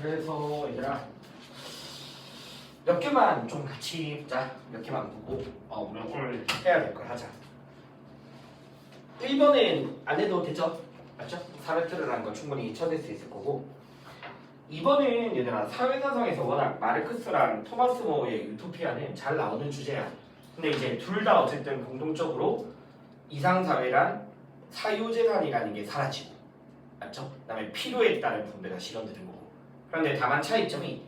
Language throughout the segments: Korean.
그래서 얘들아 몇 개만 좀 같이 보자. 몇 개만 보고 우리 오늘 해야 될 걸 하자. 1번은 안 해도 되죠? 맞죠? 사회들이라는 거 충분히 쳐낼 수 있을 거고 2번은 얘들아 사회사상에서 워낙 마르크스랑 토마스 모어의 유토피아는 잘 나오는 주제야. 근데 이제 둘 다 어쨌든 공통적으로 이상사회란 사유재산이라는 게 사라지고 맞죠? 그 다음에 필요에 따른 분배가 실현되는 거고 그런데 다만 차이점이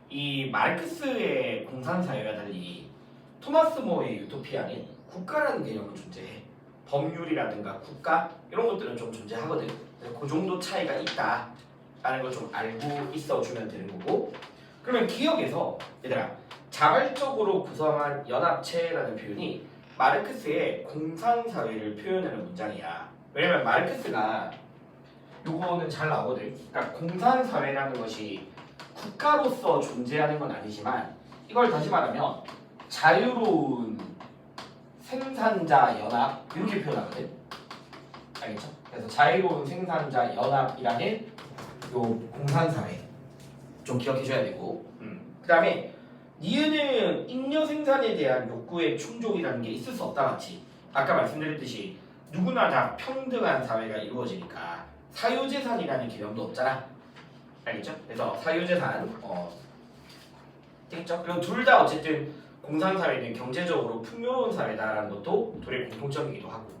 이 마르크스의 공산사회와 달리 토마스 모어의 유토피아는 국가라는 개념은 존재해. 법률이라든가 국가 이런 것들은 좀 존재하거든. 그래서 그 정도 차이가 있다라는 걸 좀 알고 있어주면 되는 거고 그러면 기억에서 얘들아 자발적으로 구성한 연합체라는 표현이 마르크스의 공산사회를 표현하는 문장이야. 왜냐면 마르크스가 요거는 잘 나오거든. 그러니까 공산사회라는 것이 국가로서 존재하는 건 아니지만 이걸 다시 말하면 자유로운 생산자 연합 이렇게 표현하거든. 알겠죠? 그래서 자유로운 생산자 연합이라는 요 공산사회 좀 기억해줘야 되고 그 다음에 니은은 잉여 생산에 대한 욕구의 충족이라는 게 있을 수 없다 맞지? 아까 말씀드렸듯이 누구나 다 평등한 사회가 이루어지니까 사유재산이라는 개념도 없잖아. 알겠죠? 그래서 사유재산 되겠죠? 그리고 둘 다 어쨌든 공산사회는 경제적으로 풍요로운 사회다라는 것도 둘의 공통점이기도 하고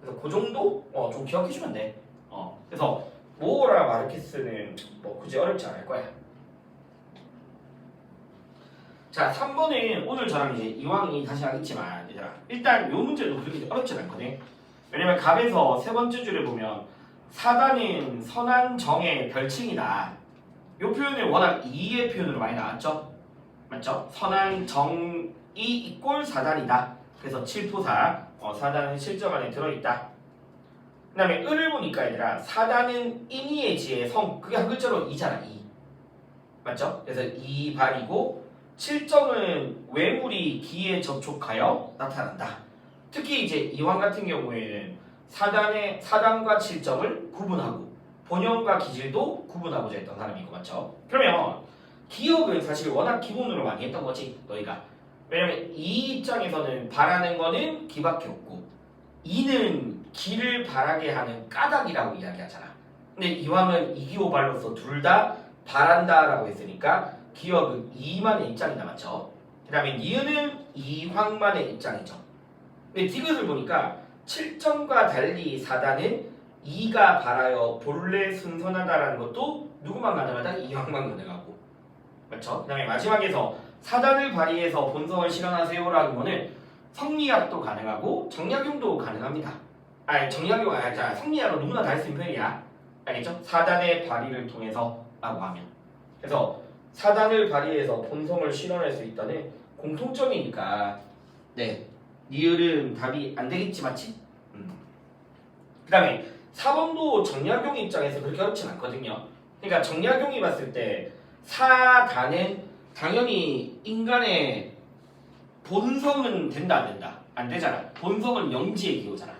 그래서 그 정도 좀 기억해주면 돼. 그래서 모어랑 마르크스는 뭐 굳이 어렵지 않을 거야. 자 3번은 오늘 저랑 이제 이왕이 다시 하겠지만 얘들아 일단 요 문제도 그렇게 어렵진 않거든. 왜냐면 갑에서 세 번째 줄에 보면 사단은 선한 정의 별칭이다. 요 표현은 워낙 이의 표현으로 많이 나왔죠? 맞죠? 선한 정이 이꼴 사단이다. 그래서 7포사 사단은 실점 안에 들어있다. 그 다음에 을을 보니까 얘들아 사단은 인이의 지의 성 그게 한 글자로 이잖아. 이 맞죠? 그래서 이발이고 7점은 외물이 기에 접촉하여 나타난다. 특히 이제 이왕 같은 경우에는 사단과 7점을 구분하고 본형과 기질도 구분하고자 했던 사람이고 맞죠? 그러면 기억은 사실 워낙 기본으로 많이 했던 거지 너희가. 왜냐면 이 입장에서는 바라는 거는 기밖에 없고 이는 기를 바라게 하는 까닭이라고 이야기하잖아. 근데 이왕은 이기오발로서 둘 다 바란다라고 했으니까 기억은 이만의 입장이다 맞죠? 그 다음에 니은은 이황만의 입장이죠. 근데 디귿을 보니까 7점과 달리 사단은 이가 바라여 본래 순선하다라는 것도 누구만 가능하다? 이황만 가능하고 맞죠? 그 다음에 마지막에서 사단을 발휘해서 본성을 실현하세요라는 거는 성리학도 가능하고 정약용도 가능합니다. 성리학은 누구나 다 할 수 있는 표현이야. 알겠죠? 사단의 발휘를 통해서 라고 하면 그래서 사단을 발휘해서 본성을 실현할 수 있다는 공통점이니까 네 니을은 답이 안 되겠지 맞지? 그 다음에 4번도 정약용 입장에서 그렇게 어렵진 않거든요. 그러니까 정약용이 봤을 때 사단은 당연히 인간의 본성은 된다 안 된다? 안 되잖아. 본성은 영지의 기호잖아.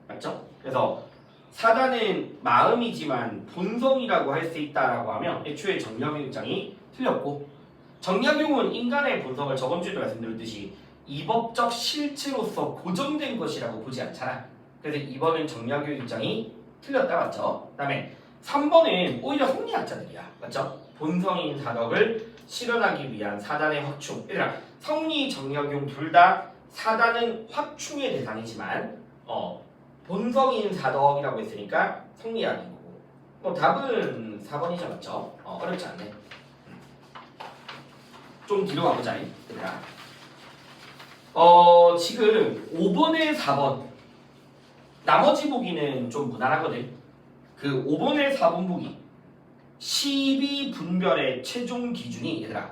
맞죠? 그래서 사단은 마음이지만 본성이라고 할 수 있다라고 하면 애초에 정약용 입장이 틀렸고 정약용은 인간의 본성을 저번 주에도 말씀드렸듯이 이법적 실체로서 고정된 것이라고 보지 않잖아. 그래서 2번은 정약용 입장이 틀렸다 맞죠? 그 다음에 3번은 오히려 성리학자들이야. 맞죠? 본성인 사덕을 실현하기 위한 사단의 확충. 얘들아 성리, 정약용 둘 다 사단은 확충의 대상이지만 본성인 사덕이라고 했으니까 성리학인 거고 답은 4번이죠 맞죠? 어렵지 않네. 좀 뒤로 가보자 얘들아. 지금 5번에 4번 나머지 보기는 좀 무난하거든. 그 5번에 4번 보기 12분별의 최종 기준이 얘들아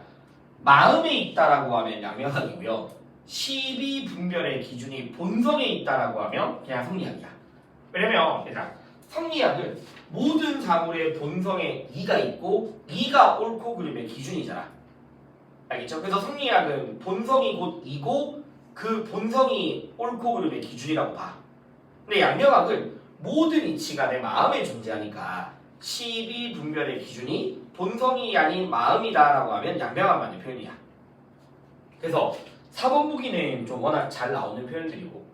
마음에 있다라고 하면 양면학이고요 12분별의 기준이 본성에 있다라고 하면 그냥 성리학이야. 왜냐면 얘들아 성리학은 모든 사물의 본성에 이가 있고 이가 옳고 그름의 기준이잖아. 알겠죠? 그래서 성리학은 본성이 곧 이고 그 본성이 옳고 그름의 기준이라고 봐. 근데 양명학은 모든 이치가 내 마음에 존재하니까 12 분별의 기준이 본성이 아닌 마음이다라고 하면 양명한 맞는 표현이야. 그래서 4번 보기는 좀 워낙 잘 나오는 표현들이고,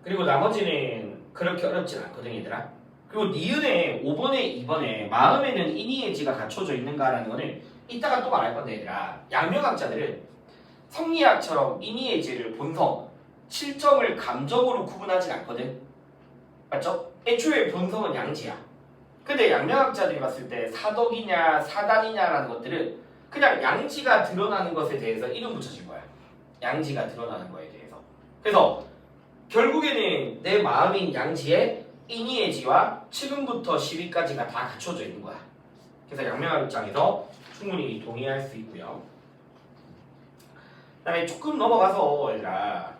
그리고 나머지는 그렇게 어렵진 않거든 얘들아. 그리고 니은의 5번에 2번에 마음에는 인이의지가 갖춰져 있는가라는 거는 이따가 또 말할 건데 얘들아, 양명학자들은 성리학처럼 인이의지를 본성, 실정을 감정으로 구분하진 않거든. 맞죠? 애초에 본성은 양지야. 근데 양명학자들이 봤을 때 사덕이냐 사단이냐라는 것들은 그냥 양지가 드러나는 것에 대해서 이름 붙여진 거야. 양지가 드러나는 거에 대해서. 그래서 결국에는 내 마음인 양지에 인이의지와 7음부터 12까지가 다 갖춰져 있는 거야. 그래서 양명학 입장에서 충분히 동의할 수 있고요. 그 다음에 조금 넘어가서 얘들아,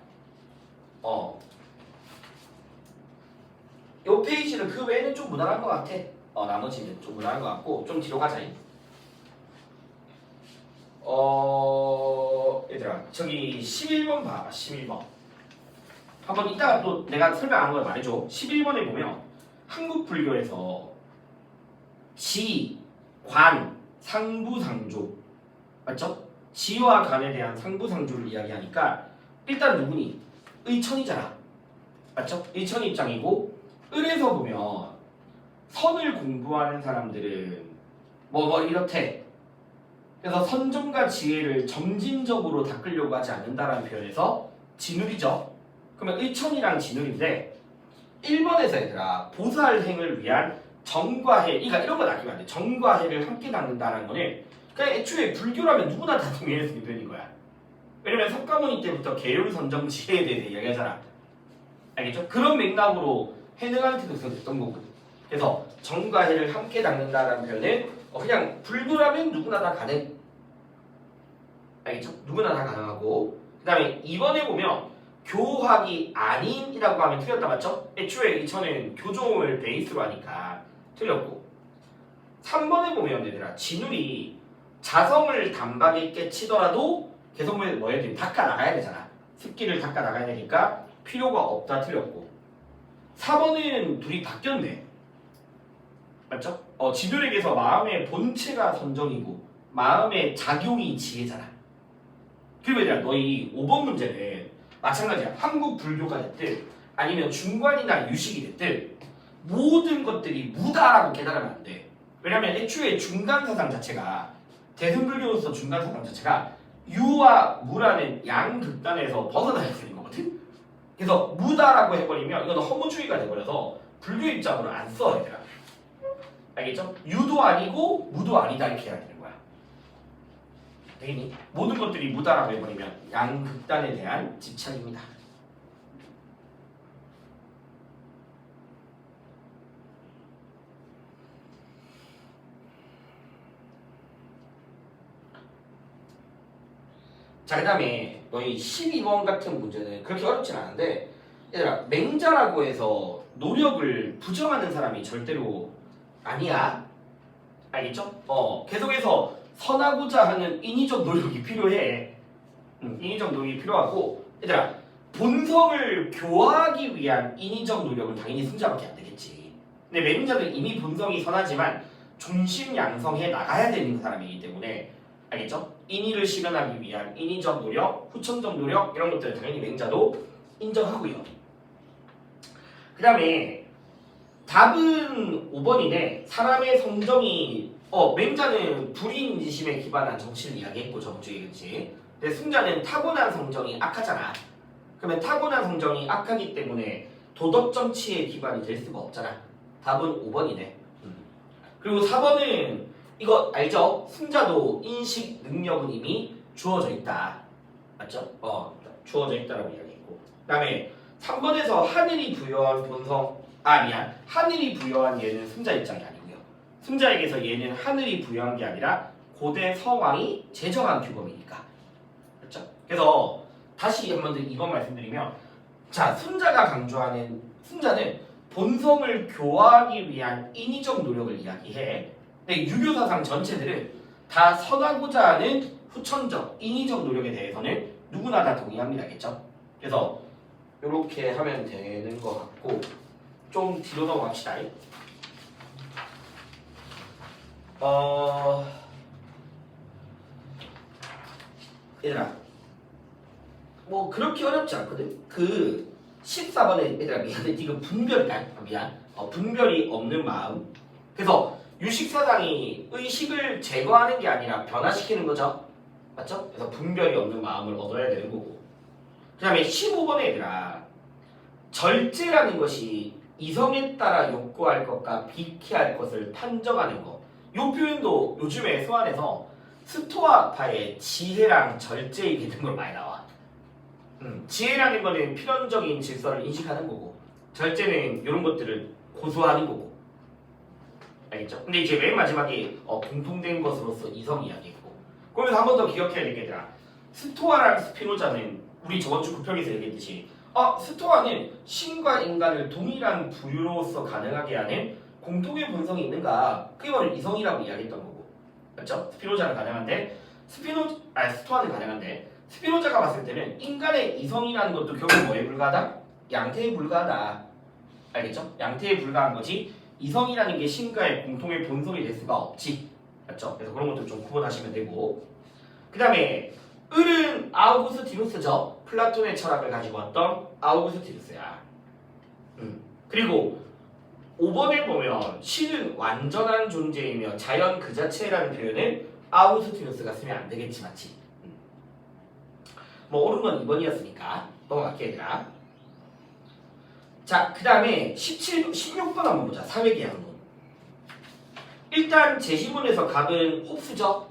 요 페이지는 그 외에는 좀 무난한 것 같아. 나머지는 좀 무난한 것 같고, 좀 뒤로 가자. 얘들아, 저기 11번 봐. 11번. 한번 이따가 또 내가 설명하는 걸 말해줘. 11번에 보면 한국 불교에서 지, 관, 상부상조, 맞죠? 지와 관에 대한 상부상조를 이야기하니까 일단 누구니? 의천이잖아. 맞죠? 의천 입장이고, 을에서 보면 선을 공부하는 사람들은 뭐 이렇대. 그래서 선정과 지혜를 점진적으로 닦으려고 하지 않는다라는 표현에서 진울이죠. 그러면 의천이랑 진울인데 1번에서 얘들아, 보살행을 위한 정과 해, 그러니까 이런 건 아니면 안 돼. 정과 해를 함께 닦는다는 거는 그냥 애초에 불교라면 누구나 다 동의할 수 있는 표현인 거야. 왜냐면 석가모니 때부터 계율 선정 지혜에 대해서 이야기하잖아. 알겠죠? 그런 맥락으로 해능한테도 썼던 거고. 그래서 정과 해를 함께 닦는다라는 표현은 그냥 불교라면 누구나 다 가능. 알겠죠? 누구나 다 가능하고. 그 다음에 2번에 보면 교학이 아닌이라고 하면 틀렸다, 맞죠? 애초에 이천은 교종을 베이스로 하니까 틀렸고. 3번에 보면 얘들아, 진울이 자성을 단박에 깨치더라도 계속 뭐 해야 돼? 닦아 나가야 되잖아. 습기를 닦아 나가야 되니까 필요가 없다, 틀렸고. 4번은 둘이 바뀌었네. 맞죠? 진울에게서 마음의 본체가 선정이고 마음의 작용이 지혜잖아. 그리고 얘들아, 너희 5번 문제는 마찬가지야. 한국 불교가 됐든 아니면 중관이나 유식이 됐든 모든 것들이 무다라고 깨달으면 안 돼. 왜냐면 애초에 중간사상 자체가, 대승불교로서 중간사상 자체가 유와 무라는 양극단에서 벗어나야 되는 거거든. 그래서 무다라고 해버리면 이건 허무주의가 돼버려서 불교 입장으로 안 써, 얘들아. 알겠죠? 유도 아니고 무도 아니다 이렇게 해야 되는 거야. 되겠니? 모든 것들이 무다라고 해버리면 양극단에 대한 집착입니다. 자, 그 다음에 너희 12번 같은 문제는 그렇게 어렵진 않은데, 얘들아, 맹자라고 해서 노력을 부정하는 사람이 절대로 아니야. 알겠죠? 계속해서 선하고자 하는 인위적 노력이 필요해. 인위적 노력이 필요하고, 얘들아, 본성을 교화하기 위한 인위적 노력은 당연히 승자밖에 안 되겠지. 근데 맹자는 이미 본성이 선하지만 중심 양성해 나가야 되는 사람이기 때문에, 알겠죠? 인의를 실현하기 위한 인위적 노력, 후천적 노력 이런 것들은 당연히 맹자도 인정하고요. 그 다음에 답은 5번이네. 사람의 성정이 맹자는 불인지심에 기반한 정치를 이야기했고 저번주에, 그치? 근데 승자는 타고난 성정이 악하잖아. 그러면 타고난 성정이 악하기 때문에 도덕 정치의 기반이 될 수가 없잖아. 답은 5번이네. 그리고 4번은 이거 알죠? 승자도 인식 능력은 이미 주어져 있다. 맞죠? 주어져 있다라고 이야기했고. 그 다음에 3번에서 하늘이 부여한 본성, 하늘이 부여한 얘는 승자 입장이 아니고요. 승자에게서 얘는 하늘이 부여한 게 아니라 고대 서왕이 제정한 규범이니까. 그렇죠? 그래서 다시 한번 더 2번 말씀드리면, 자, 승자가 강조하는, 승자는 본성을 교화하기 위한 인위적 노력을 이야기해. 근데 유교 사상 전체들은 다 선하고자 하는 후천적, 인위적 노력에 대해서는 누구나 다 동의합니다. 겠죠? 그래서 이렇게 하면 되는 것 같고, 좀 뒤로 넘어갑시다. 얘들아 뭐 그렇게 어렵지 않거든. 그 14번에 얘들아 미안해 이거 분별이다. 미안. 분별이 없는 마음. 그래서 유식사상이 의식을 제거하는 게 아니라 변화시키는 거죠. 맞죠? 그래서 분별이 없는 마음을 얻어야 되는 거고. 그 다음에 15번에 얘들아 절제라는 것이 이성에 따라 욕구할 것과 비키할 것을 판정하는 것. 이 표현도 요즘에 소환해서 스토아파의 지혜랑 절제의 같은 걸 많이 나와. 지혜라는 거는 필연적인 질서를 인식하는 거고 절제는 이런 것들을 고수하는 거고. 알겠죠? 근데 이제 맨 마지막에 공통된 것으로서 이성 이야기했고. 그러면서 한 번 더 기억해야 되겠더라. 스토아랑 스피노자는 우리 저번 주 구평에서 얘기했듯이 스토아는 신과 인간을 동일한 부류로서 가능하게 하는 공통의 본성이 있는가? 그게 바로 이성이라고 이야기했던 거고. 맞죠? 스피노자는 가능한데 스토아는 가능한데 스피노자가 봤을 때는 인간의 이성이라는 것도 결국 뭐에 불과하다? 양태에 불과하다. 알겠죠? 양태에 불과한 거지 이성이라는 게 신과의 공통의 본성이 될 수가 없지. 맞죠? 그래서 그런 것도 좀 구분하시면 되고. 그 다음에 을은 아우구스티누스죠. 플라톤의 철학을 가지고 왔던 아우구스티누스야. 그리고 5번에 보면 신은 완전한 존재이며 자연 그 자체라는 표현을 아우구스티누스가 쓰면 안 되겠지, 맞지? 뭐 옳은 건 2번이었으니까 넘어갈게 얘들아. 자, 그 다음에 16번 한번 보자. 사회계약론. 일단 제시문에서 갑은 홉스죠.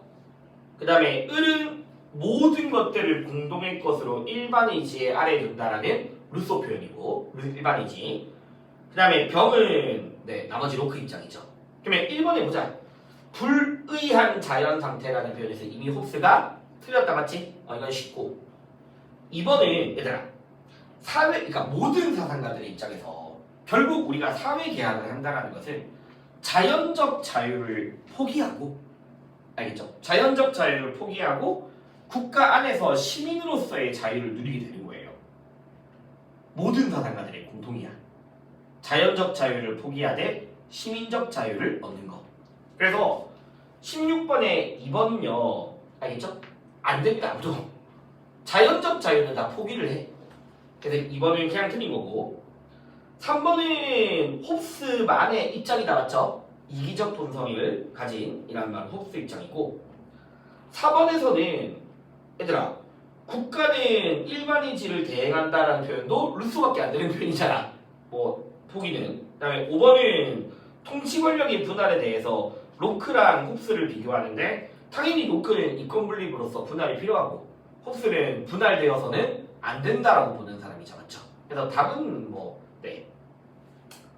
그 다음에 을은 모든 것들을 공동의 것으로 일반의지에 아래 둔다라는 루소 표현이고 일반의지. 그 다음에 병은 나머지 로크 입장이죠. 그러면 1번에 보자. 불의한 자연 상태라는 표현에서 이미 홉스가 틀렸다 맞지? 이건 쉽고. 2번은 얘들아 그러니까 모든 사상가들의 입장에서 결국 우리가 사회 계약을 한다는 것은 자연적 자유를 포기하고, 알겠죠? 자연적 자유를 포기하고 국가 안에서 시민으로서의 자유를 누리게 되는 거예요. 모든 사상가들의 공통이야. 자연적 자유를 포기하되 시민적 자유를 얻는 거. 그래서 16번에 2번은요, 알겠죠? 안 됩니다. 아무도. 자연적 자유는 다 포기를 해. 그래서 2번은 그냥 틀린 거고. 3번은 홉스만의 입장이다. 맞죠? 이기적 본성을 가진 이라는 말은 홉스 입장이고. 4번에서는 얘들아 국가는 일반의지를 대행한다라는 표현도 루소밖에 안 되는 표현이잖아. 뭐 포기는. 그 다음에 5번은 통치 권력의 분할에 대해서 로크랑 홉스를 비교하는데 당연히 로크는 이권 분립으로서 분할이 필요하고 홉스는 분할되어서는 안 된다라고 보는 사람이죠. 맞죠? 그래서 답은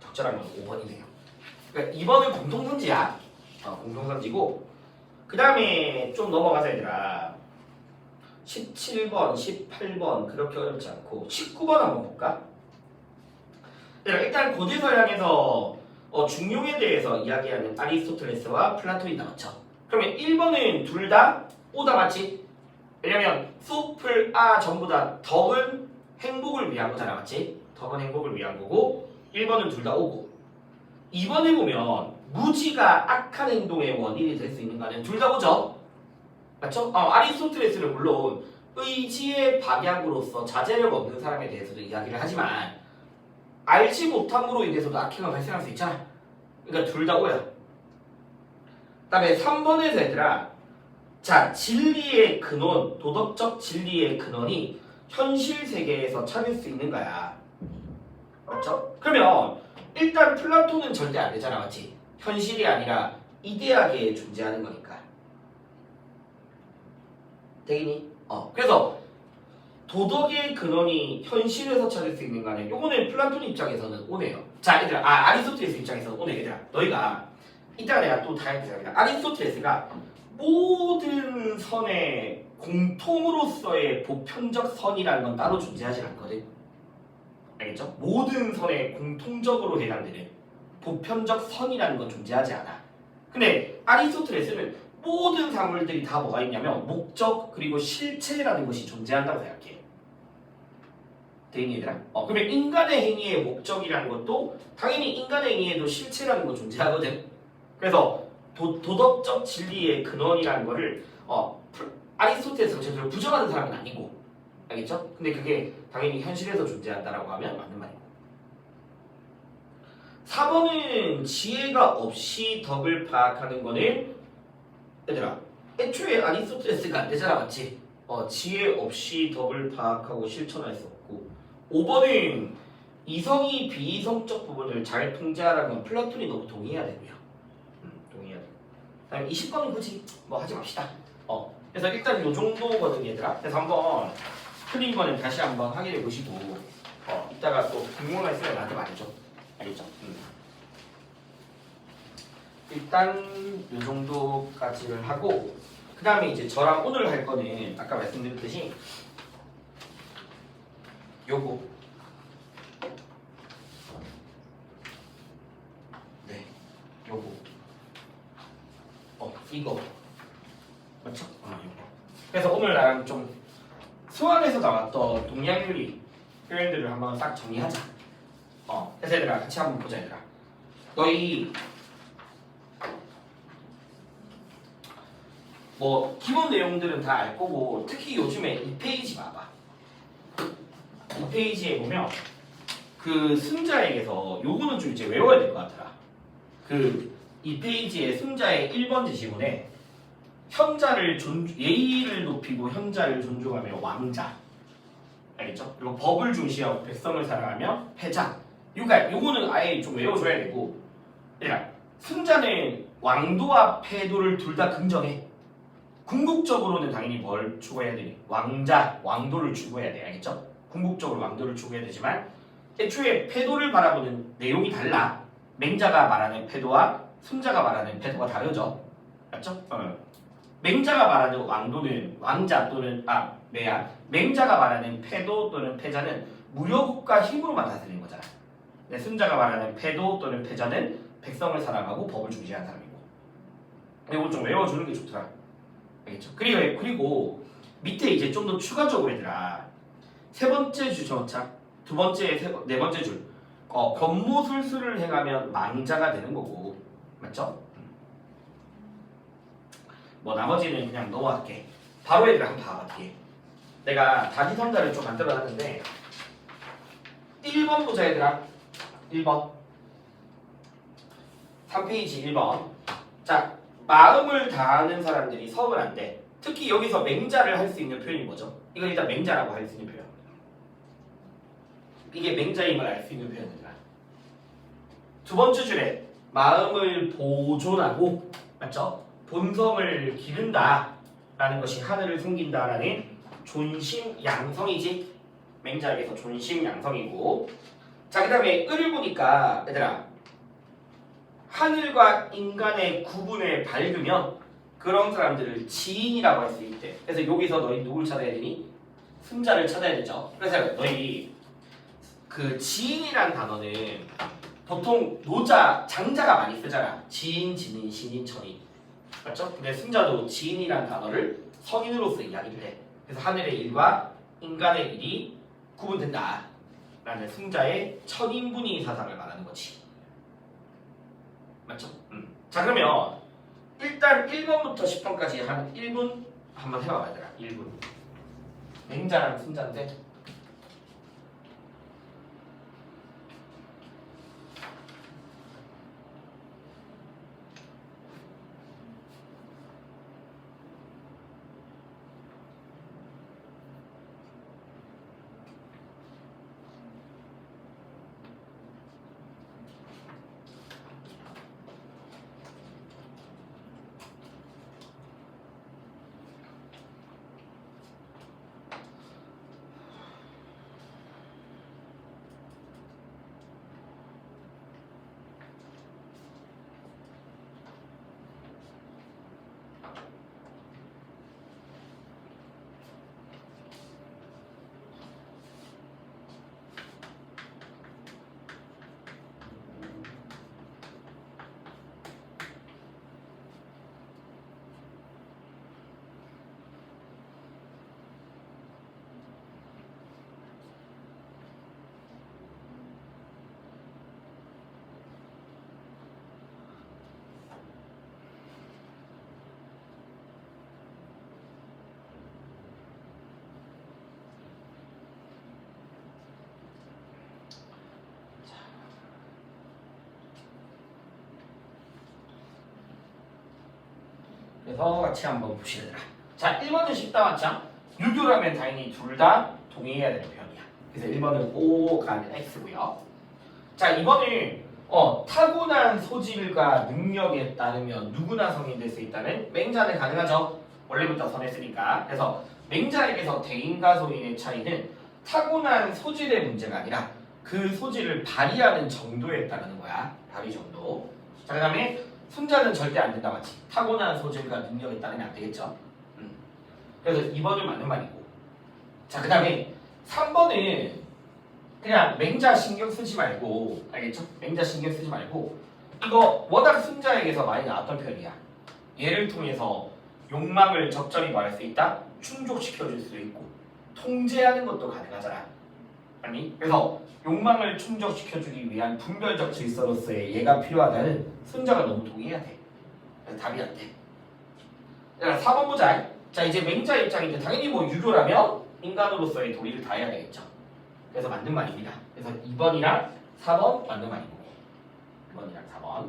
적절한 건 5번이네요. 그러니까 2번은 공통선지야. 공통선지고 그 다음에 좀 넘어가자 얘들아. 17번, 18번 그렇게 어렵지 않고 19번 한번 볼까? 일단 고대서양에서 중용에 대해서 이야기하는 아리스토텔레스와 플라톤이 나왔죠. 그러면 1번은 둘 다 오다 맞지? 왜냐면 소플, 전부 다 덕은 행복을 위한 거잖아. 맞지? 덕은 행복을 위한 거고 1번은 둘 다 오고 2번에 보면 무지가 악한 행동의 원인이 될 수 있는가는 둘 다 오죠? 맞죠? 아리스토텔레스는 물론 의지의 박약으로서 자제력 없는 사람에 대해서도 이야기를 하지만 알지 못함으로 인해서도 악행을 발생할 수 있잖아. 그러니까 둘 다 오야. 그 다음에 3번에서 얘들아 자 진리의 근원, 도덕적 진리의 근원이 현실 세계에서 찾을 수 있는 거야. 맞죠? 그러면 일단 플라톤은 절대 안 되잖아. 맞지? 현실이 아니라 이데아계에 존재하는 거니까. 되겠니? 그래서 도덕의 근원이 현실에서 찾을 수 있는가는 요거는 플라톤 입장에서는 오네요. 자 얘들아 아리스토텔레스 입장에서는 오네. 얘들아 너희가 이따가 내가 또 다 해보자. 아리스토텔레스가 모든 선의 공통으로서의 보편적 선이라는 건 따로 존재하지 않거든. 알겠죠? 모든 선에 공통적으로 해당되는 보편적 선이라는 건 존재하지 않아. 근데 아리스토텔레스는 모든 사물들이 다 뭐가 있냐면 목적 그리고 실체라는 것이 존재한다고 생각해. 되니 얘들아? 그러면 인간의 행위의 목적이라는 것도 당연히 인간의 행위에도 실체라는 건 존재하거든. 그래서 도덕적 진리의 근원이라는 거를 아리스토텔에서 제대로 부정하는 사람은 아니고, 알겠죠? 근데 그게 당연히 현실에서 존재한다라고 하면 맞는 말이고. 4번은 지혜가 없이 덕을 파악하는 거는 얘들아 애초에 아리스토텔레스가 안 되잖아, 맞지? 지혜 없이 덕을 파악하고 실천할 수 없고. 5번은 이성이 비이성적 부분을 잘 통제하라는 건 플라톤이 너무 동의해야 되고요. 동의해야 돼. 다음에 20번은 굳이 뭐 하지 맙시다. 그래서 일단 요 정도거든 얘들아. 그래서 한번 틀린 거는 다시 한번 확인해 보시고 이따가 또 궁금한 거 있으면 나한테 말해줘. 알겠죠? 일단 요 정도까지를 하고 그 다음에 이제 저랑 오늘 할 거는 아까 말씀드렸듯이 요거 요거 이거 맞죠? 요거. 그래서 오늘 나랑 좀 수학에서 나왔던 동양윤리 표현들을 한번 싹 정리하자. 그래서 얘들아 같이 한번 보자. 얘들아 너희 뭐 기본 내용들은 다 알 거고, 특히 요즘에 이 페이지 봐봐. 이 페이지에 보면 그 승자에게서 요거는 좀 이제 외워야 될 것 같더라. 이 페이지의 승자의 1번 지시문에 현자를 예의를 높이고 현자를 존중하며 왕자, 알겠죠? 그리고 법을 중시하고 백성을 사랑하며 패자. 요거는 아예 좀 외워줘야 되고, 그러니까 승자는 왕도와 패도를 둘 다 긍정해. 궁극적으로는 당연히 뭘 추구해야 되니? 왕도를 추구해야 돼, 알겠죠? 궁극적으로 왕도를 추구해야 되지만 애초에 패도를 바라보는 내용이 달라. 맹자가 말하는 패도와 승자가 말하는 패도가 다르죠. 맞죠? 맹자가 말하는 왕도는 왕자 또는 맹자가 말하는 패도 또는 패자는 무력과 힘으로만 다스리는 거잖아. 근데 승자가 말하는 패도 또는 패자는 백성을 사랑하고 법을 중시하는 사람이고. 이거 좀 외워주는 게 좋더라. 알겠죠? 그리고 밑에 이제 좀 더 추가적으로 얘들아 세 번째 줄 정착, 두 번째, 네 번째 줄 권모술수를 행하면 망자가 되는 거고, 맞죠? 뭐 나머지는 그냥 넘어갈게. 바로 얘들아 한번 봐봐. 뒤에 내가 다지상자를 좀 만들어놨는데 1번 보자 얘들아. 1번 3페이지 1번. 자, 마음을 다하는 사람들이 성을 안 돼. 특히 여기서 맹자를 할 수 있는 표현이 뭐죠? 이건 일단 맹자라고 할 수 있는 표현. 이게 맹자임을 알 수 있는 표현이다. 두 번째 줄에 마음을 보존하고, 맞죠? 본성을 기른다 라는 것이 하늘을 숨긴다라는 존심양성이지. 맹자에게서 존심양성이고. 자, 그 다음에 을을 보니까 얘들아 하늘과 인간의 구분을 밝으면 그런 사람들을 지인이라고 할 수 있대. 그래서 여기서 너희 누굴 찾아야 되니? 승자를 찾아야 되죠. 그래서 너희 그 지인이란 단어는 보통 노자, 장자가 많이 쓰잖아. 지인, 진인, 신인, 천인. 맞죠? 근데 승자도 지인이란 단어를 성인으로서 이야기를 해. 그래서 하늘의 일과 인간의 일이 구분된다 라는 승자의 천인분위 사상을 말하는 거지. 맞죠? 자, 그러면 일단 1번부터 10번까지 한 1분 한번 해봐봐 얘들아. 1분. 맹자랑 승자인데 그래서 같이 한번 보시라. 자, 1번은 쉽다 맞죠? 유교라면 당연히 둘 다 동의해야 되는 표현이야. 그래서 1번은 O가 아니라 X고요. 자, 2번은 타고난 소질과 능력에 따르면 누구나 성인 될 수 있다는 맹자는 가능하죠. 원래부터 선했으니까. 그래서 맹자에게서 대인과 소인의 차이는 타고난 소질의 문제가 아니라 그 소질을 발휘하는 정도에 따르는 거야. 발휘 정도. 자, 그 다음에 순자는 절대 안 된다 맞지? 타고난 소질과 능력에 따르면 안 되겠죠. 그래서 2번은 맞는 말이고. 자, 그 다음에 3번은 그냥 맹자 신경 쓰지 말고, 알겠죠? 맹자 신경 쓰지 말고, 이거 워낙 순자에게서 많이 나왔던 표현이야. 얘를 통해서 욕망을 적절히 말할 수 있다? 충족시켜줄 수 있고 통제하는 것도 가능하잖아. 아니? 그래서 욕망을 충족시켜주기 위한 분별적 질서로서의 얘가 필요하다는 순자가 너무 동의해야 돼. 그래서 답이 안 돼. 자, 4번 보자. 자, 이제 맹자 입장인데 당연히 뭐 유교라면 인간으로서의 도리를 다해야 되겠죠. 그래서 맞는 말입니다. 그래서 2번이랑 4번 맞는 말이고 2번이랑 4번.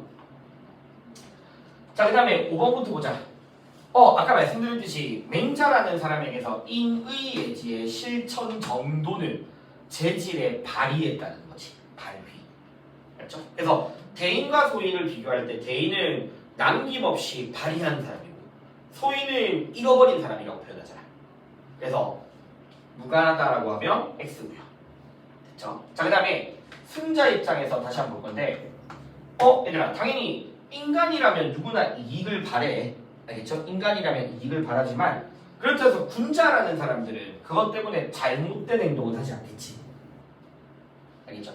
자, 그 다음에 5번부터 보자. 아까 말씀드렸듯이 맹자라는 사람에게서 인의 예지의 실천 정도는 재질의 발휘에 따르는 거지. 발휘. 맞죠? 그래서 대인과 소인을 비교할 때 대인은 남김없이 발휘하는 사람이고 소인은 잃어버린 사람이라고 표현하잖아. 그래서 무관하다라고 하면 X고요. 됐죠? 자, 그 다음에 순자 입장에서 다시 한번 볼 건데 얘들아 당연히 인간이라면 누구나 이익을 바래. 알겠죠? 인간이라면 이익을 바라지만 그렇다고 해서 군자라는 사람들은 그것 때문에 잘못된 행동을 하지 않겠지. 알겠죠?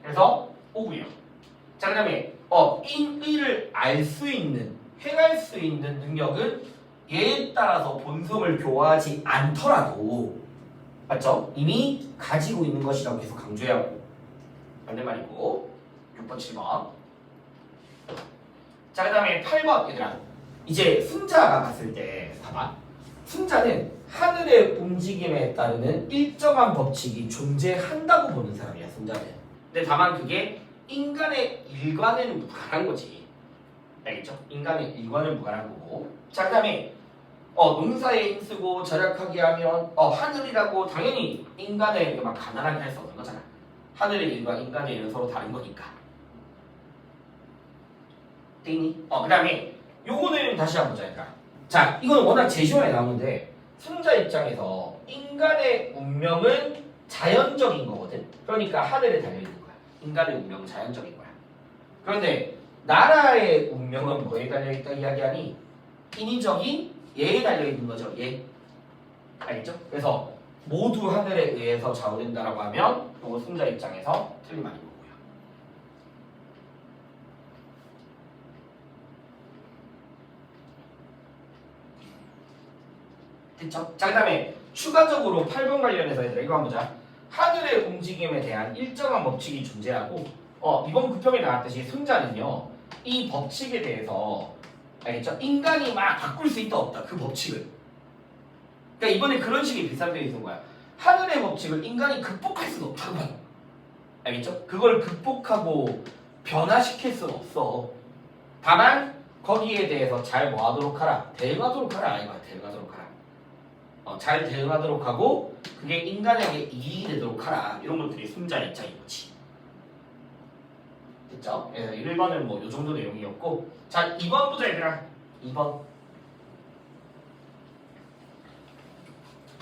그래서 오고요. 자, 그 다음에 인의를 알 수 있는 행할 수 있는 능력은 얘에 따라서 본성을 교화하지 않더라도 맞죠? 이미 가지고 있는 것이라고 계속 강조해야 하고 맞는 말이고 6번 7번. 자, 그 다음에 8번 얘들아 이제 순자가 봤을 때 봐봐. 순자는 하늘의 움직임에 따르는 일정한 법칙이 존재한다고 보는 사람이야. 순자는. 근데 다만 그게 인간의 일관에는 무관한 거지. 알겠죠? 인간의 일관은 무관한 거고. 자, 그 다음에 농사에 힘쓰고 절약하게 하면 하늘이라고 당연히 인간의 막 가난하게 할 수 없는 거잖아. 하늘의 일과 인간의 일은 서로 다른 거니까. 띵이? 그 다음에 요거는 다시 한번 보자. 그러니까. 자, 이건 워낙 제시어에 나오는데 순자 입장에서 인간의 운명은 자연적인 거거든. 그러니까 하늘에 달려있는 거야. 인간의 운명은 자연적인 거야. 그런데 나라의 운명은 뭐에 달려있다 이야기하니 인위적인 예에 달려있는 거죠. 예. 알겠죠? 그래서 모두 하늘에 의해서 좌우된다라고 하면 요거 순자 입장에서 틀린 말이고. 됐죠? 자, 그 다음에 추가적으로 8번 관련해서 얘들아 이거 한번 보자. 하늘의 움직임에 대한 일정한 법칙이 존재하고 이번 구평에 나왔듯이 순자는요 이 법칙에 대해서 알겠죠? 인간이 막 바꿀 수 있다 없다 그 법칙을. 그러니까 이번에 그런 식의 비슷하게 있는 거야. 하늘의 법칙을 인간이 극복할 수는 없다고 봐. 알겠죠? 그걸 극복하고 변화시킬 수는 없어. 다만 거기에 대해서 잘 뭐하도록 하라. 대응하도록 하라. 이거야. 대응하도록 하라. 잘 대응하도록 하고 그게 인간에게 이익이 되도록 하라. 이런 것들이 순자 입장인 거지. 됐죠? 그래서 1번은 뭐 요 정도 내용이었고 자 2번 보자 얘들아. 2번.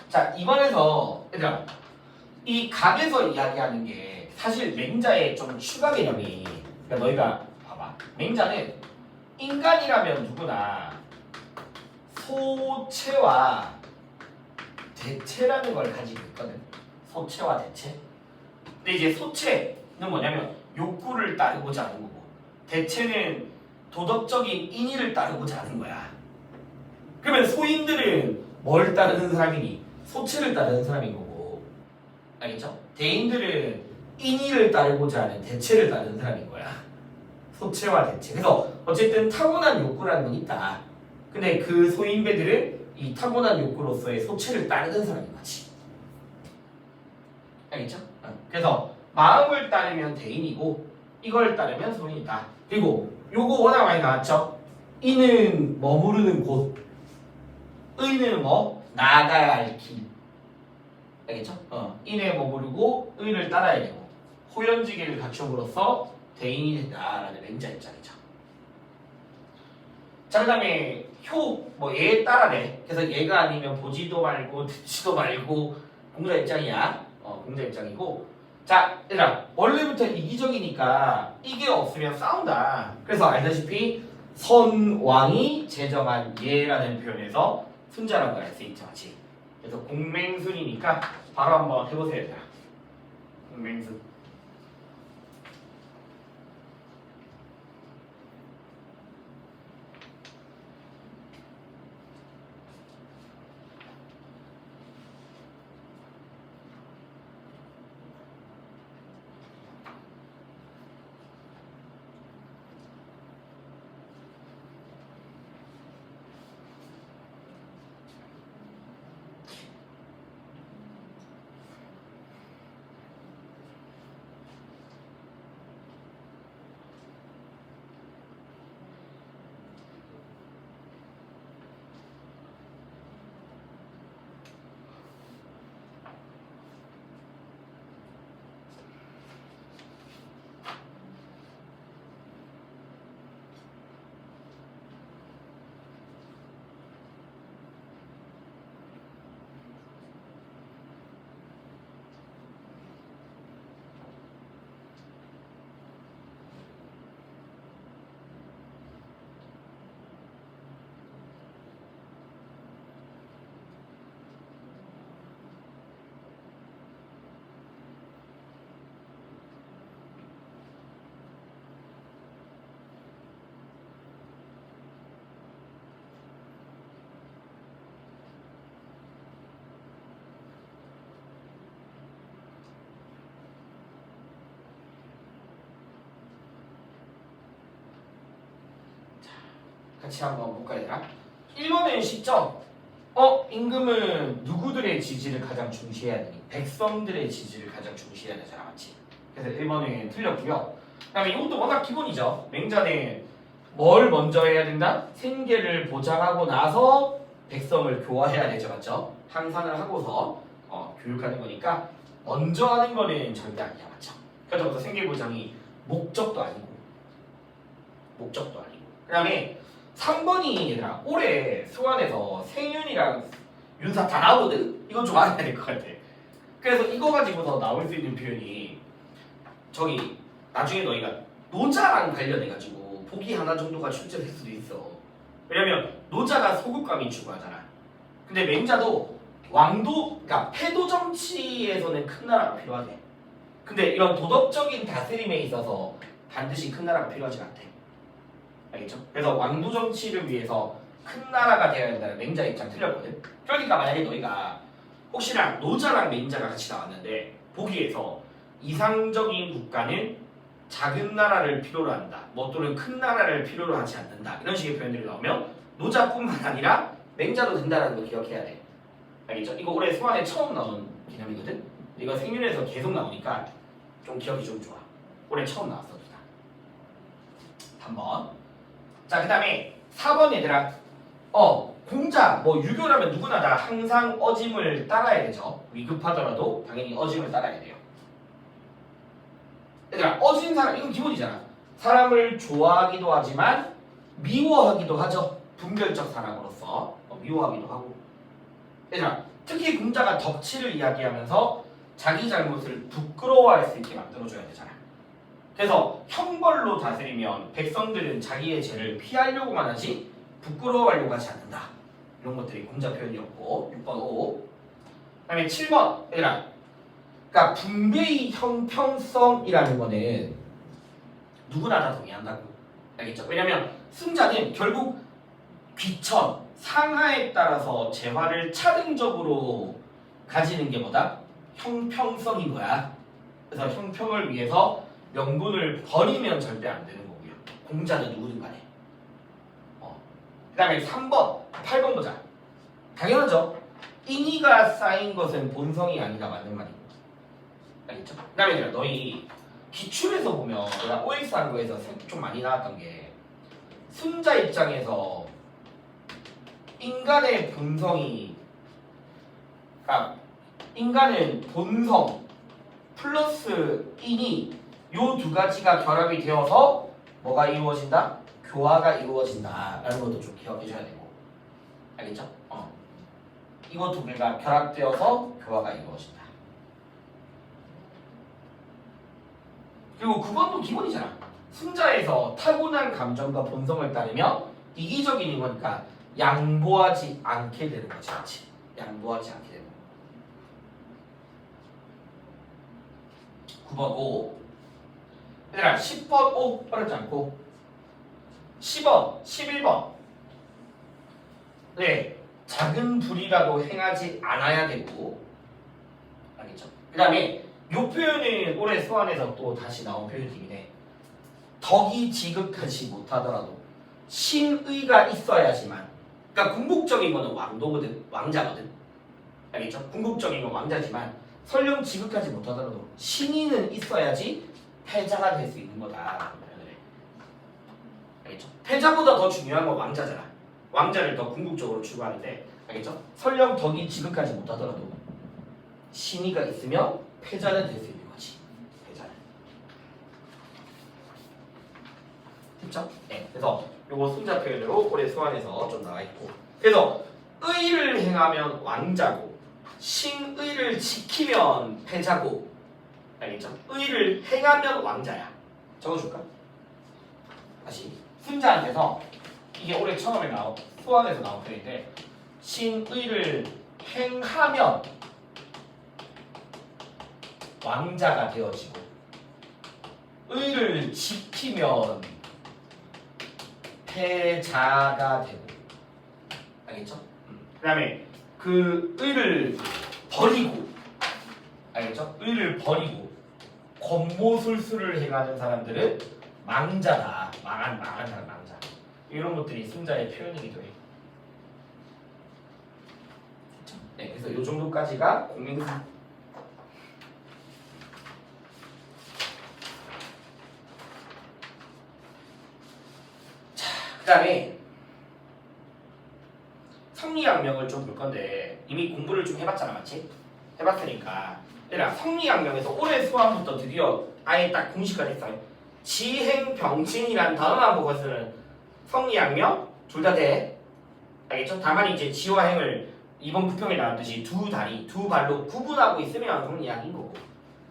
자 2번에서 얘들아 이 갑에서 이야기하는 게 사실 맹자의 좀 추가 개념이 그러니까 너희가 봐봐. 맹자는 인간이라면 누구나 소체와 대체라는 걸 가지고 있거든. 소체와 대체. 근데 이제 소체는 뭐냐면 욕구를 따르고자 하는 거고 대체는 도덕적인 인의를 따르고자 하는 거야. 그러면 소인들은 뭘 따르는 사람이니? 소체를 따르는 사람인 거고 알겠죠? 대인들은 인의를 따르고자 하는 대체를 따르는 사람인 거야. 소체와 대체. 그래서 어쨌든 타고난 욕구라는 건 있다. 근데 그 소인배들은 이 타고난 욕구로서의 소체를 따르는 사람인 거지. 알겠죠? 그래서 마음을 따르면 대인이고 이걸 따르면 소인이다. 그리고 요거 워낙 많이 나왔죠? 이는 머무르는 곳, 의는 뭐? 나가야 할 길. 알겠죠? 인에 머무르고 의를 따라야 되고 호연지기를 갖춤으로써 대인이 된다라는 맹자 입장이죠. 자, 그 다음에 뭐 얘에 따라래. 그래서 얘가 아니면 보지도 말고 듣지도 말고 공자 입장이야. 공자 입장이고. 자, 얘들아, 원래부터 이기적이니까 이게 없으면 싸운다. 그래서 알다시피 선왕이 제정한 예라는 표현에서 순자라고 할 수 있죠, 맞지? 그래서 공맹순이니까 바로 한번 해보세요, 얘들아. 공맹순. 같이 한번 볼까요, 얘들아? 1번은 쉽죠? 임금은 누구들의 지지를 가장 중시해야 되니? 백성들의 지지를 가장 중시해야 되잖아, 맞지? 그래서 1번은 틀렸고요. 그 다음에 이것도 워낙 기본이죠. 맹자는 뭘 먼저 해야 된다? 생계를 보장하고 나서 백성을 교화해야 되죠, 맞죠? 항산을 하고서 교육하는 거니까 먼저 하는 거는 절대 아니야, 맞죠? 그렇다고 해서 생계 보장이 목적도 아니고 그 다음에 3번이 얘들아 올해 수원에서 생윤이랑 윤사 다 나오거든? 이건 좀 알아야 될 것 같아. 그래서 이거 가지고서 나올 수 있는 표현이 저기 나중에 너희가 노자랑 관련해가지고 보기 하나 정도가 출제될 수도 있어. 왜냐면 노자가 소급감이 추구하잖아. 근데 맹자도 그러니까 패도 정치에서는 큰 나라가 필요하대. 근데 이런 도덕적인 다스림에 있어서 반드시 큰 나라가 필요하지 않대. 알겠죠? 그래서 왕도 정치를 위해서 큰 나라가 되어야 된다는 맹자 입장 틀렸거든. 그러니까 만약에 너희가 혹시나 노자랑 맹자가 같이 나왔는데 보기에서 이상적인 국가는 작은 나라를 필요로 한다. 뭐 또는 큰 나라를 필요로 하지 않는다. 이런 식의 표현들이 나오면 노자뿐만 아니라 맹자도 된다는 거 기억해야 돼. 알겠죠? 이거 올해 수안에 처음 나온 개념이거든. 이거 생윤에서 계속 나오니까 좀 기억이 좀 좋아. 올해 처음 나왔어, 누나. 한번. 자, 그 다음에 4번 얘들아. 공자, 뭐 유교라면 누구나 다 항상 어짐을 따라야 되죠. 위급하더라도 당연히 어짐을 따라야 돼요. 얘들아, 어진 사람, 이건 기본이잖아. 사람을 좋아하기도 하지만 미워하기도 하죠. 분별적 사람으로서 미워하기도 하고. 얘들아, 특히 공자가 덕치를 이야기하면서 자기 잘못을 부끄러워할 수 있게 만들어줘야 되잖아. 그래서 형벌로 다스리면 백성들은 자기의 죄를 피하려고만 하지 부끄러워하려고 하지 않는다. 이런 것들이 공자 표현이었고 6번 5. 그 다음에 7번 얘들아, 그러니까 분배의 형평성이라는 거는 누구나 다 동의한다고. 알겠죠? 왜냐면 승자는 결국 귀천, 상하에 따라서 재화를 차등적으로 가지는 게 뭐다? 형평성인 거야. 그래서 형평을 위해서 명분을 버리면 절대 안 되는 거고요. 공자는 누구든 간에. 그 다음에 3번, 8번 보자. 당연하죠. 인의가 쌓인 것은 본성이 아니다. 맞는 말이고. 알겠죠? 그 다음에 너희 기출에서 보면 내가 OX 한 거에서 좀 많이 나왔던 게 승자 입장에서 인간의 본성이 인간은 본성 플러스 인이 요 두 가지가 결합이 되어서 뭐가 이루어진다? 교화가 이루어진다 라는 것도 좀 기억해줘야 되고 알겠죠? 이거 두 개가 결합되어서 교화가 이루어진다. 그리고 9번도 기본이잖아. 승자에서 타고난 감정과 본성을 따르면 이기적인 거니까 양보하지 않게 되는 거지. 그렇지? 양보하지 않게 되는 거. 9번 5. 얘들아 10번 5 어렵지 않고 10번 11번 네 작은 불이라도 행하지 않아야 되고 알겠죠? 그 다음에 요 표현은 올해 수완에서 또 다시 나온 표현이네. 덕이 지극하지 못하더라도 신의가 있어야지만 그러니까 궁극적인 거는 왕도거든 왕자거든 알겠죠? 궁극적인 건 왕자지만 설령 지극하지 못하더라도 신의는 있어야지 패자가 될 수 있는 거다. 알겠죠? 패자보다 더 중요한 건 왕자잖아. 왕자를 더 궁극적으로 추구하는데 알겠죠? 설령 덕이 지극하지 못하더라도 신의가 있으면 패자는 될 수 있는 거지. 패자는. 됐죠? 네. 그래서 요거 승자 표현으로 올해 수완에서 좀 나와 있고. 그래서 의를 행하면 왕자고 신의를 지키면 패자고 알겠죠? 의를 행하면 왕자야. 적어줄까? 다시 승자한테서 이게 올해 처음에 수완에서 나온 표현인데 신의를 행하면 왕자가 되어지고 의를 지키면 패자가 되고 알겠죠? 그 다음에 그 의를 버리고 알겠죠? 의를 버리고 권모술수를 행하는 사람들은 망자다. 망한 사람 망자. 이런 것들이 승자의 표현이기도 해. 그렇죠? 네, 그래서 이 정도까지가 공명승. 자, 그다음에 성리학명을 좀 볼 건데 이미 공부를 좀 해봤잖아, 맞지? 해봤으니까. 얘들아, 성리학명에서 올해 수학부터 드디어 아예 딱 공식화 됐어요. 지행병진이라는 단어만 보고 쓰는 성리학명 둘 다 돼. 알겠죠? 다만 이제 지와 행을 이번 부평에 나왔듯이 두 다리, 두 발로 구분하고 있으면 성리학인 거고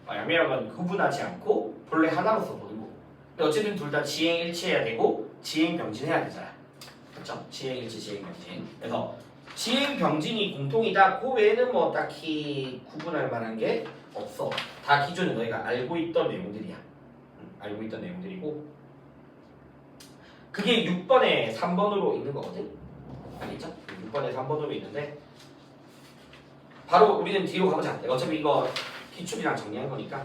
양명은 구분하지 않고 본래 하나로서 보는 거고. 근데 어쨌든 둘 다 지행일치해야 되고 지행병진해야 되잖아. 그렇죠? 지행일치, 지행병진. 그래서 지행병진이 공통이다. 그 외에는 뭐 딱히 구분할 만한 게 없어. 다 기존에 너희가 알고 있던 내용들이야. 알고 있던 내용들이고 그게 6번에 3번으로 있는 거거든. 알겠죠? 6번에 3번으로 있는데 바로 우리는 뒤로 가보자. 어차피 이거 기출이랑 정리한 거니까.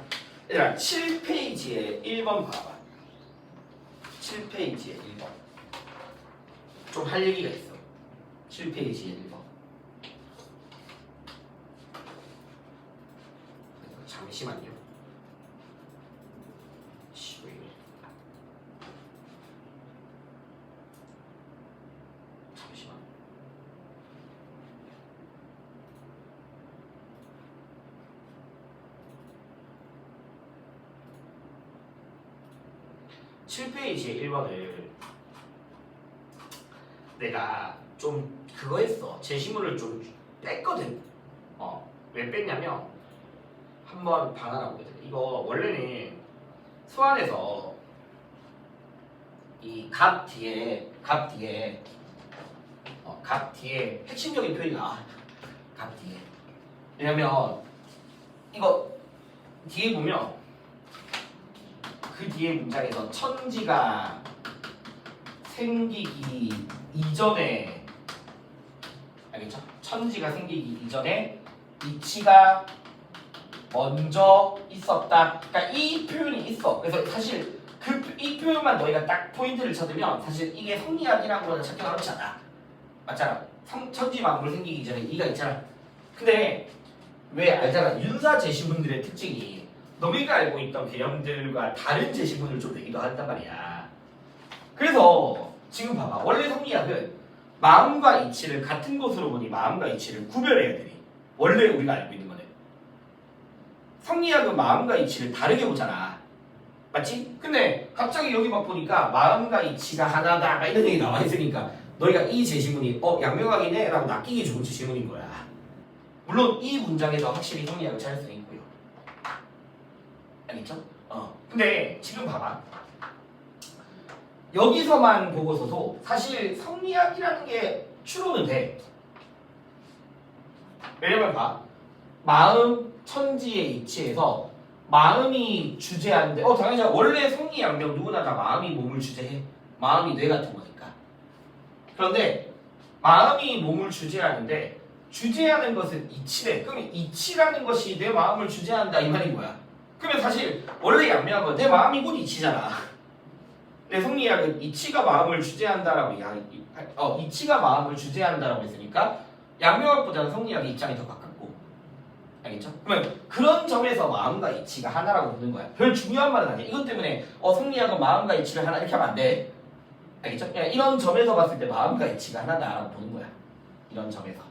얘들아 7페이지에 1번 봐봐. 7페이지에 1번 좀 할 얘기가 있어. 7페이지에 1번 잠시만요. 잠시만. 7페이지에 1번을 내가 좀 그거 했어. 제시문을 좀 뺐거든. 왜 뺐냐면 한번 반환하고 이거 원래는 수완에서 이 값 뒤에 핵심적인 표현이 나와. 값 뒤에. 왜냐면 이거 뒤에 보면 그 뒤에 문장에서 천지가 생기기 이전에 알겠죠? 천지가 생기기 이전에 이치가 먼저 있었다. 그러니까 이 표현이 있어. 그래서 사실 이 표현만 너희가 딱 포인트를 찾으면 사실 이게 성리학이라는 거는 찾기 어렵지 않아. 맞잖아. 천지 만물 생기기 전에 이가 있잖아. 근데 왜 알잖아. 윤사 제시문들의 특징이 너희가 알고 있던 개념들과 다른 제시문을 좀 내기도 한단 말이야. 그래서 지금 봐봐. 원래 성리학은 마음과 이치를 같은 것으로 보니 마음과 이치를 구별해야 되니. 원래 우리가 알고 있는 거는. 성리학은 마음과 이치를 다르게 보잖아. 맞지? 근데 갑자기 여기 막 보니까 마음과 이치가 하나다 이런 얘기 나와 있으니까 너희가 이 제시문이 양명학이네 라고 낚이기 좋은 제시문인 거야. 물론 이 문장에서 확실히 성리학을 찾을 수 있고요. 알겠죠? 근데 지금 봐봐. 여기서만 보고서도 사실 성리학이라는 게 추론은 돼. 왜냐면 봐. 마음 천지의 이치에서 마음이 주재하는데 당연히 원래 성리양명 누구나 다 마음이 몸을 주재해. 마음이 뇌 같은 거니까. 그런데 마음이 몸을 주재하는데 주재하는 것은 이치래. 그럼 이치라는 것이 내 마음을 주재한다 이 말인 거야. 그러면 사실 원래 양명한 건 내 마음이 곧 이치잖아. 근데 성리학은 이치가 마음을 주재한다라고 이치가 마음을 주재한다라고 했으니까 양명학보다는 성리학의 입장이 더 가깝고. 알겠죠? 그러면 그런 점에서 마음과 이치가 하나라고 보는 거야. 별 중요한 말은 아니야. 이것 때문에 성리학은 마음과 이치를 하나 이렇게 하면 안 돼. 알겠죠? 그냥 이런 점에서 봤을 때 마음과 이치가 하나다라고 보는 거야. 이런 점에서.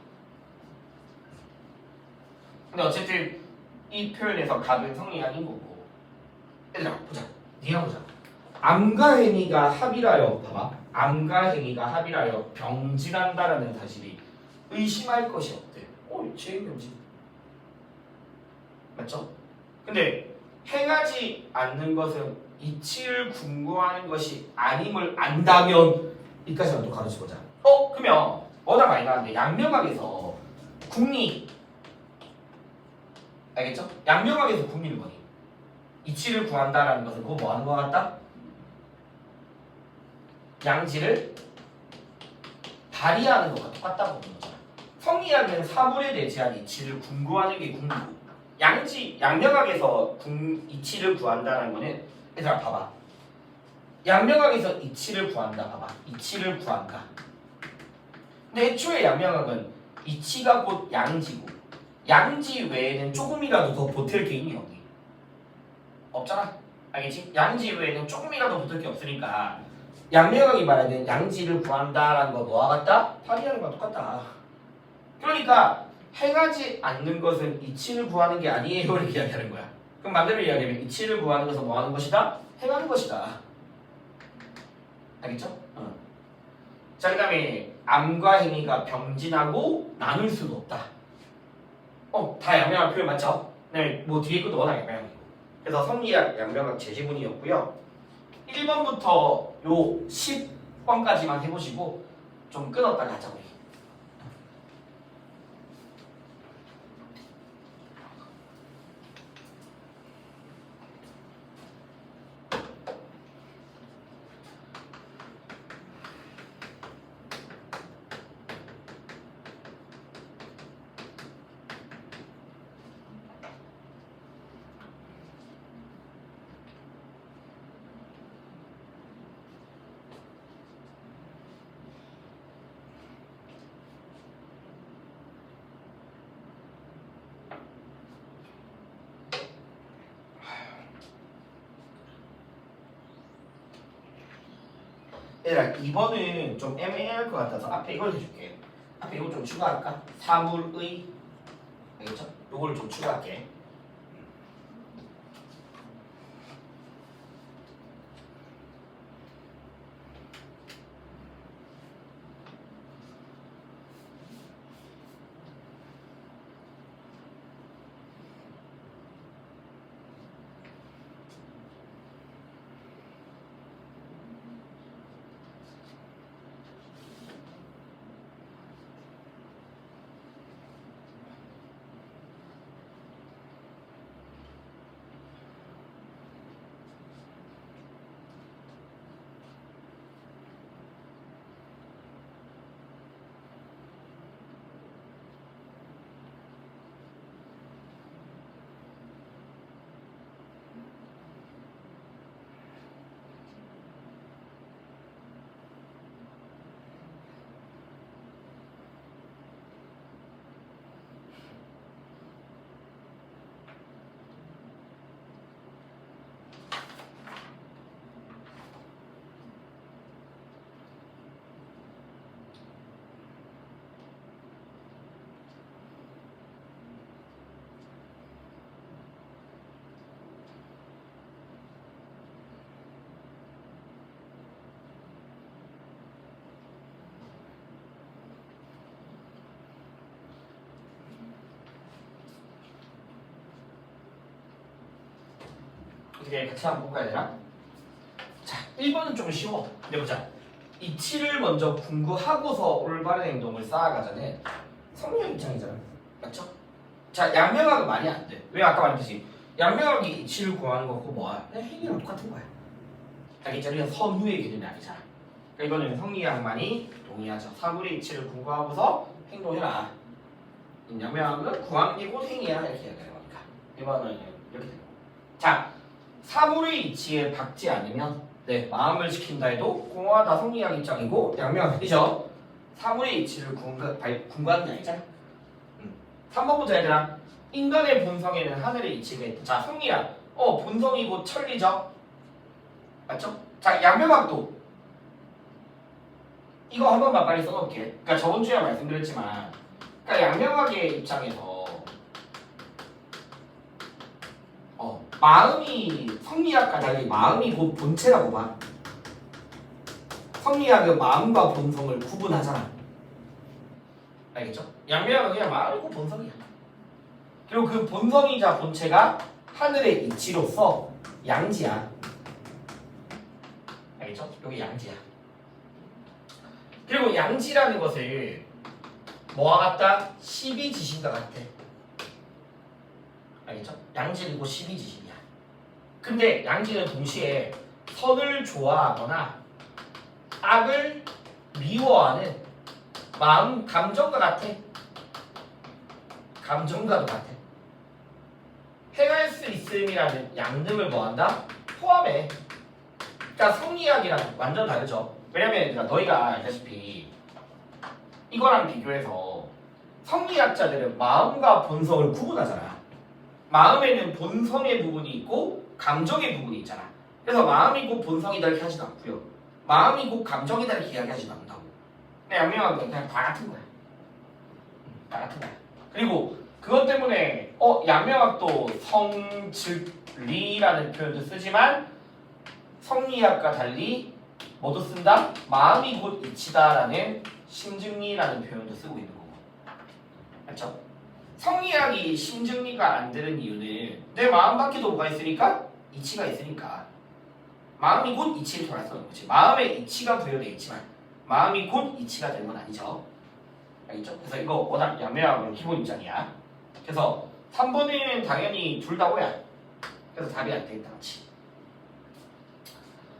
근데 어쨌든 이 표현에서 각은 성리학인 거고. 얘들아 보자. 네가 보자. 암과 행위가 합이라여 봐봐. 암과 행위가 합이라여 병진한다라는 사실이 의심할 것이 없대. 제 병진. 맞죠? 근데 행하지 않는 것은 이치를 궁구하는 것이 아님을 안다면 이까지만 또 가르쳐보자. 그러면 워낙 많이 나왔는데 양명학에서 궁리 알겠죠? 양명학에서 궁리는 뭐니? 이치를 구한다라는 것은 그거 뭐 하는 것 같다? 양지를 발휘하는 것과 똑같다고 보는 거잖아. 성리학은 사물에 대한 이치를 궁구하는 게 궁리고 양명학에서 이치를 구한다는 거는 얘들아 봐봐. 양명학에서 이치를 구한다 봐봐. 이치를 구한다. 근데 애초에 양명학은 이치가 곧 양지고 양지 외에는 조금이라도 더 보탤 게 있니 없니? 없잖아. 알겠지? 양지 외에는 조금이라도 보탤 게 없으니까 양명학이 말하는 양지를 구한다라는 거 뭐와 같다? 발휘하는 거와 똑같다. 그러니까 행하지 않는 것은 이치를 구하는 게 아니에요 이렇게 이야기하는 거야. 그럼 반대로 이야기하면 이치를 구하는 것은 뭐 하는 것이다? 행하는 것이다. 알겠죠? 자, 그 다음에 암과 행위가 병진하고 나눌 수는 없다. 다 양명학 표현 맞죠? 네, 뭐 뒤에 것도 워낙 양명학이고. 그래서 성리학 양명학 제시문이었고요. 1번부터 요 10번까지만 해보시고 좀 끊었다가 하자 우리. 얘들아 2번은 좀 애매할 것 같아서 앞에 이걸 해줄게. 앞에 이거 좀 추가할까? 사물의 알겠죠? 요걸 좀 추가할게. 어떻게 같이 한번 볼까요, 얘들아? 자, 1번은 좀 쉬워. 근데 보자. 이치를 먼저 궁구하고서 올바른 행동을 쌓아가자는 성리학 입장이잖아. 맞죠? 자, 양명학은 말이 안 돼. 왜 아까 말했듯이 양명학이 이치를 구하는 거고 뭐야? 그냥 행위랑 똑같은 거야. 알겠죠? 이건 선후의 개념이 아니잖아. 그러니까 이거는 성리학만이 동의하죠. 사물의 이치를 궁구하고서 행동해라. 양명학은 구하는 게 곧 행위야 이렇게 얘기하는 거니까. 이번은 이렇게 되는 거. 자, 사물의 이치에 박지 않으면 마음을 지킨다 해도 공허하다 성리학 입장이고 양명학이죠. 사물의 이치를 궁구하는 게 아니잖아. 3번 보자 얘들아. 인간의 본성에는 하늘의 이치가 있다. 자, 성리학. 본성이 곧 천리죠. 맞죠? 자, 양명학도 이거 한 번만 빨리 써놓을게. 그러니까 저번 주에 말씀드렸지만, 그러니까 양명학의 입장에서 마음이 성리학과 달리 마음이 곧 본체라고 봐. 성리학은 마음과 본성을 구분하잖아. 알겠죠? 양명학은 그냥 마음이 곧 본성이야. 그리고 그 본성이자 본체가 하늘의 이치로서 양지야. 알겠죠? 여기 양지야. 그리고 양지라는 것을 뭐와 같다? 12지신과 같아. 알겠죠? 양지는 곧 12지신이야. 근데 양지는 동시에 선을 좋아하거나 악을 미워하는 마음, 감정과 같아. 감정과도 같아. 행할 수 있음이라는 양등을 뭐한다? 포함해. 그러니까 성리학이랑 완전 다르죠. 왜냐면 너희가 알다시피 이거랑 비교해서 성리학자들은 마음과 본성을 구분하잖아. 마음에는 본성의 부분이 있고 감정의 부분이 있잖아. 그래서 마음이 곧 본성이다 이렇게 하지도 않고요. 마음이 곧 감정이다 이렇게 이야기하지도 않는다고. 근데 양명학은 그냥 다 같은 거야. 다 같은 거야. 그리고 그것 때문에 양명학도 성, 즉, 리라는 표현도 쓰지만 성리학과 달리 뭐도 쓴다? 마음이 곧 이치다라는 심증리라는 표현도 쓰고 있는 거고. 맞죠? 성리학이 심증리가 안 되는 이유는 내 마음 밖에도 뭐가 있으니까? 이치가 있으니까. 마음이 곧 이치를 돌아서는 거지. 마음에 이치가 부여되어 있지만 마음이 곧 이치가 되는 건 아니죠. 알겠죠? 그래서 이거 워낙 양명학은 기본 입장이야. 그래서 3번에는 당연히 둘 다 오야. 그래서 답이 안 되겠다. 그렇지?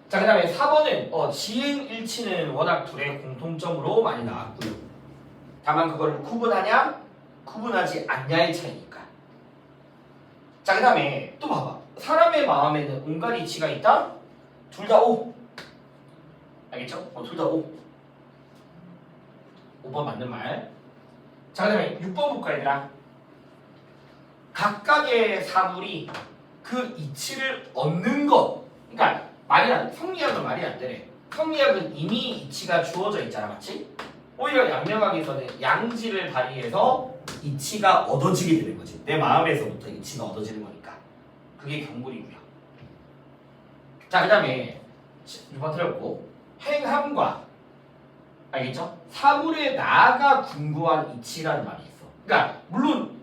자, 그 다음에 4번은 지행 일치는 워낙 둘의 공통점으로 많이 나왔고요. 다만 그거를 구분하냐 구분하지 않냐의 차이니까. 자, 그 다음에 또 봐봐. 사람의 마음에는 온갖 이치가 있다? 둘 다 O. 알겠죠? 둘 다 O. 5번 맞는 말. 자, 그 다음에 6번 볼까 얘들아. 각각의 사물이 그 이치를 얻는 것. 그러니까 말이 안 돼. 성리학은 말이 안 되네. 성리학은 이미 이치가 주어져 있잖아. 맞지? 오히려 양명학에서는 양지를 발휘해서 이치가 얻어지게 되는 거지. 내 마음에서부터 이치가 얻어지는 거니까. 그게 경물이고요. 자, 그 다음에 6번 틀렸고 행함과 알겠죠? 사물에 나아가 궁구한 이치라는 말이 있어. 그러니까 물론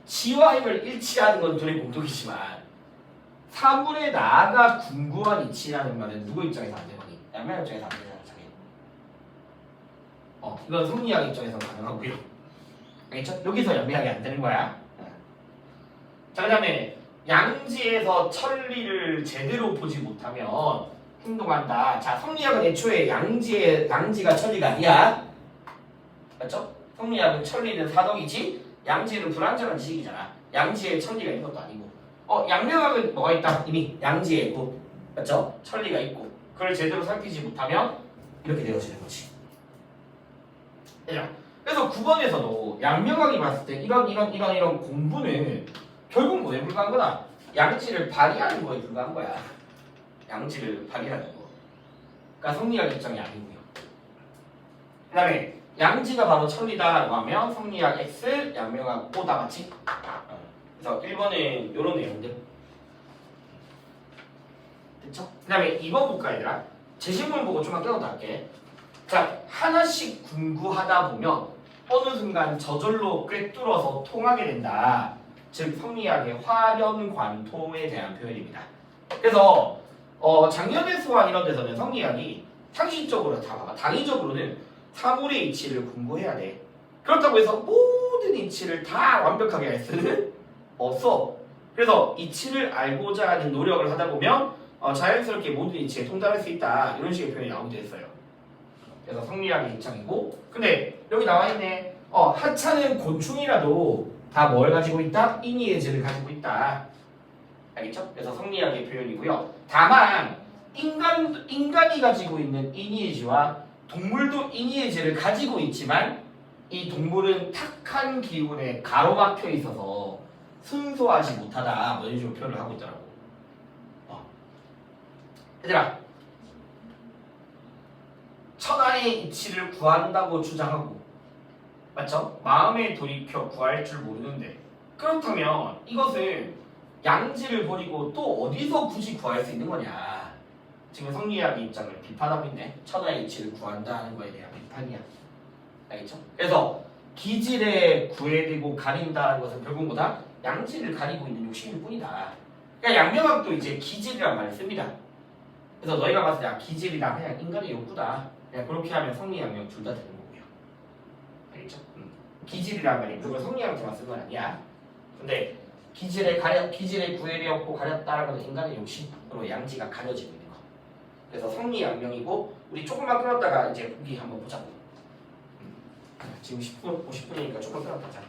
지와 행을 일치하는 건 둘의 공통이지만 사물에 나아가 궁구한 이치라는 말은 누구 입장에서 안 되거니? 양명 입장에서 안 되잖아. 이건 성리학 입장에서 가능하고요. 알겠죠? 여기서 양명학이 안 되는 거야. 자, 그 다음에 양지에서 천리를 제대로 보지 못하면 행동한다. 자, 성리학은 애초에 양지가 천리가 아니야. 맞죠? 성리학은 천리는 사덕이지 양지는 불완전한 지식이잖아. 양지에 천리가 있는 것도 아니고. 양명학은 뭐가 있다? 이미 양지에 있고. 맞죠? 천리가 있고. 그걸 제대로 살피지 못하면 이렇게 되어지는 거지. 그래서 9번에서도 양명학이 봤을 때 이런 공부는 결국 뭐에 불과한 거다? 양지를 발휘하는 거에 불과한 거야. 양지를 발휘하는 거. 그러니까 성리학 입장이 아니고요. 그 다음에 양지가 바로 천리다라고 하면 성리학 X, 양명학 O 다 같이. 그래서 1번은 이런 내용들. 됐죠? 그 다음에 2번 볼까 얘들아? 제시문 보고 좀만 깨워다 할게. 자, 하나씩 궁구하다 보면 어느 순간 저절로 꿰뚫어서 통하게 된다. 즉 성리학의 화련관통에 대한 표현입니다. 그래서 작년에서와 이런 데서는 성리학이 상식적으로 다 봐봐. 당위적으로는 3분의 이치를 공부해야 돼. 그렇다고 해서 모든 이치를 다 완벽하게 알 수는 없어. 그래서 이치를 알고자 하는 노력을 하다 보면 자연스럽게 모든 이치에 통달할 수 있다. 이런 식의 표현이 나오게 됐어요. 그래서 성리학의 입장이고, 근데 여기 나와 있네. 하찮은 곤충이라도 다 뭘 가지고 있다? 인이해질을 가지고 있다. 알겠죠? 그래서 성리학의 표현이고요. 다만 인간이 가지고 있는 인이해지와 동물도 인이해질을 가지고 있지만 이 동물은 탁한 기운에 가로막혀 있어서 순수하지 못하다. 뭐 이런 식으로 표현을 하고 있더라고. 얘들아, 천하의 이치를 구한다고 주장하고, 맞죠? 마음에 돌이켜 구할 줄 모르는데, 그렇다면 이것은 양지를 버리고 또 어디서 굳이 구할 수 있는 거냐? 지금 성리학의 입장을 비판하고 있네. 천하의 이치를 구한다는 거에 대한 비판이야. 알겠죠? 그래서 기질에 구애되고 가린다는 것은 결국 뭐다? 양지를 가리고 있는 욕심일 뿐이다. 그러니까 양명학도 이제 기질이란 말을 씁니다. 그래서 너희가 봤을 때 기질이다 그냥 인간의 욕구다. 그냥 그렇게 하면 성리 양명 둘 다 되는 거고요. 알겠죠? 기질이란 말이 그걸 성리학한테만 쓴 건 아니야. 근데 기질에 구애되었고 가렸다는 건 인간의 욕심으로 양지가 가려지고 있는 거. 그래서 성리 양명이고 우리 조금만 끊었다가 이제 보기 한번 보자고. 지금 10분, 50분이니까 조금 끊었다 자.